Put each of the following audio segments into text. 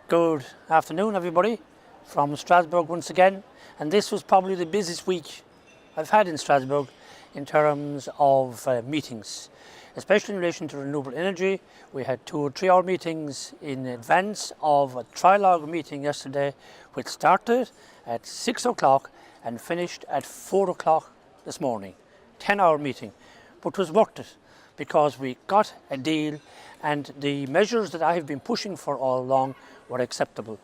Good afternoon, everybody, from Strasbourg once again. And this was probably the busiest week I've had in Strasbourg in terms of meetings, especially in relation to renewable energy. We had 2 or 3 hour meetings in advance of a trilogue meeting yesterday, which started at 6 o'clock and finished at 4 o'clock this morning. 10-hour meeting, but it was worth it because we got a deal, and the measures that I have been pushing for all along were acceptable,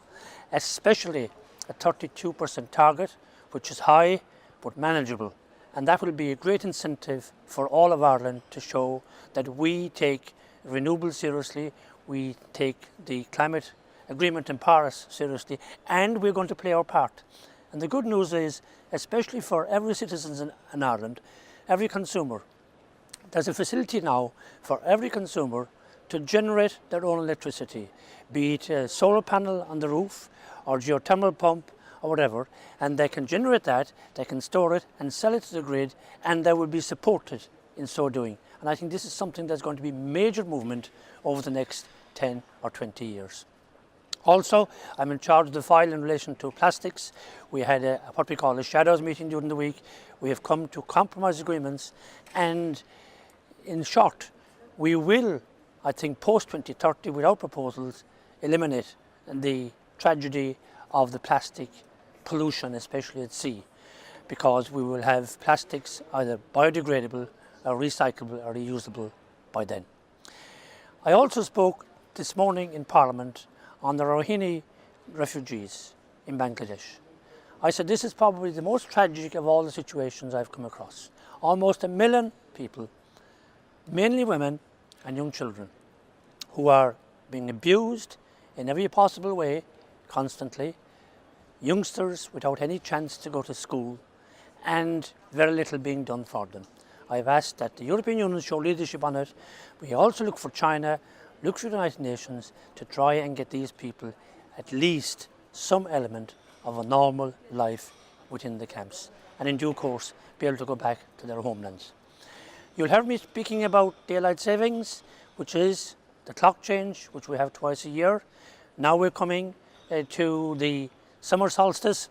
especially a 32% target, which is high but manageable, and that will be a great incentive for all of Ireland to show that we take renewables seriously, we take the climate agreement in Paris seriously, and we're going to play our part. And the good news is, especially for every citizen in Ireland, every consumer, there's a facility now for every consumer to generate their own electricity, be it a solar panel on the roof or geothermal pump or whatever, and they can generate that, they can store it and sell it to the grid, and they will be supported in so doing. And I think this is something that's going to be major movement over the next 10 or 20 years. Also, I'm in charge of the file in relation to plastics. We had what we call a shadows meeting during the week. We have come to compromise agreements, and in short, we will, I think, post 2030, without proposals, eliminate the tragedy of the plastic pollution, especially at sea, because we will have plastics either biodegradable or recyclable or reusable by then. I also spoke this morning in Parliament on the Rohingya refugees in Bangladesh. I said this is probably the most tragic of all the situations I've come across. Almost 1 million people, mainly women and young children, who are being abused in every possible way constantly, youngsters without any chance to go to school, and very little being done for them. I've asked that the European Union show leadership on it. We also look for China, look for the United Nations to try and get these people at least some element of a normal life within the camps, and in due course be able to go back to their homelands. You'll hear me speaking about daylight savings, which is the clock change, which we have twice a year. Now we're coming to the summer solstice,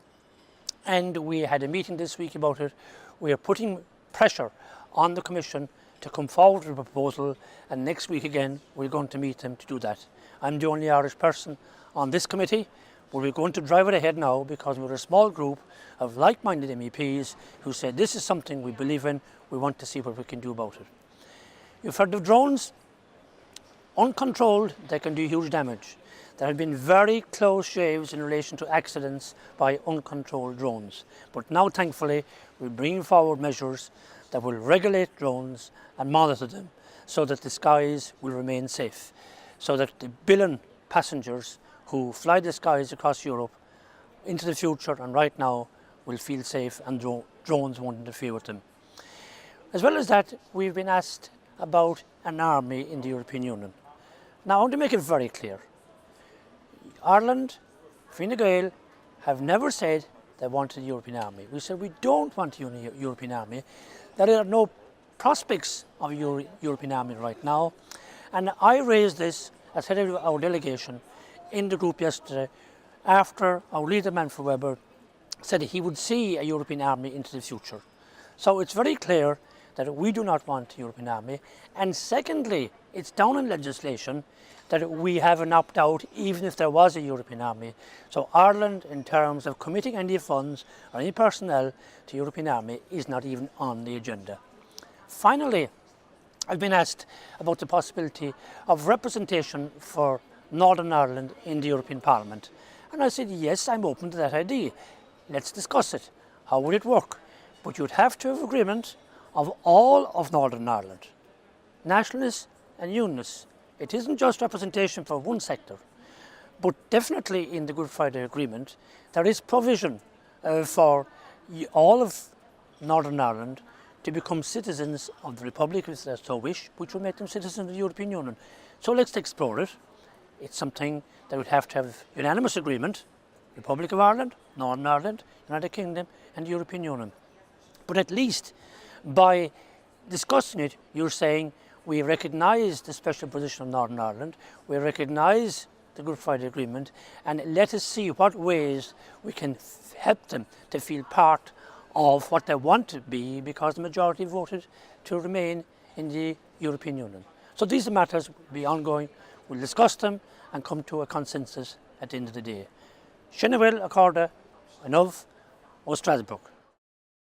and we had a meeting this week about it. We are putting pressure on the Commission to come forward with a proposal, and next week again we're going to meet them to do that. I'm the only Irish person on this committee, but we're going to drive it ahead now because we're a small group of like-minded MEPs who said this is something we believe in, we want to see what we can do about it. You've heard of drones. Uncontrolled, they can do huge damage. There have been very close shaves in relation to accidents by uncontrolled drones. But now, thankfully, we're bringing forward measures that will regulate drones and monitor them so that the skies will remain safe, so that the billion passengers who fly the skies across Europe into the future and right now will feel safe, and drones won't interfere with them. As well as that, we've been asked about an army in the European Union. Now, I want to make it very clear. Ireland, Fine Gael, have never said they wanted a European army. We said we don't want a European army. There are no prospects of a European army right now. And I raised this as head of our delegation in the group yesterday after our leader, Manfred Weber, said he would see a European army into the future. So it's very clear that we do not want a European army. And secondly, it's down in legislation that we have an opt-out even if there was a European army. So Ireland, in terms of committing any funds or any personnel to European army, is not even on the agenda. Finally, I've been asked about the possibility of representation for Northern Ireland in the European Parliament. And I said, yes, I'm open to that idea. Let's discuss it. How would it work? But you'd have to have agreement of all of Northern Ireland, nationalists and unionists. It isn't just representation for one sector, but definitely in the Good Friday Agreement, there is provision for all of Northern Ireland to become citizens of the Republic if they so wish, which will make them citizens of the European Union. So let's explore it. It's something that would have to have unanimous agreement, Republic of Ireland, Northern Ireland, United Kingdom and the European Union. But at least by discussing it, you're saying we recognise the special position of Northern Ireland, we recognise the Good Friday Agreement, and let us see what ways we can help them to feel part of what they want to be, because the majority voted to remain in the European Union. So these are matters will be ongoing. We'll discuss them and come to a consensus at the end of the day. Sinna bhfuil a Garda an Ov ó Strasbourg.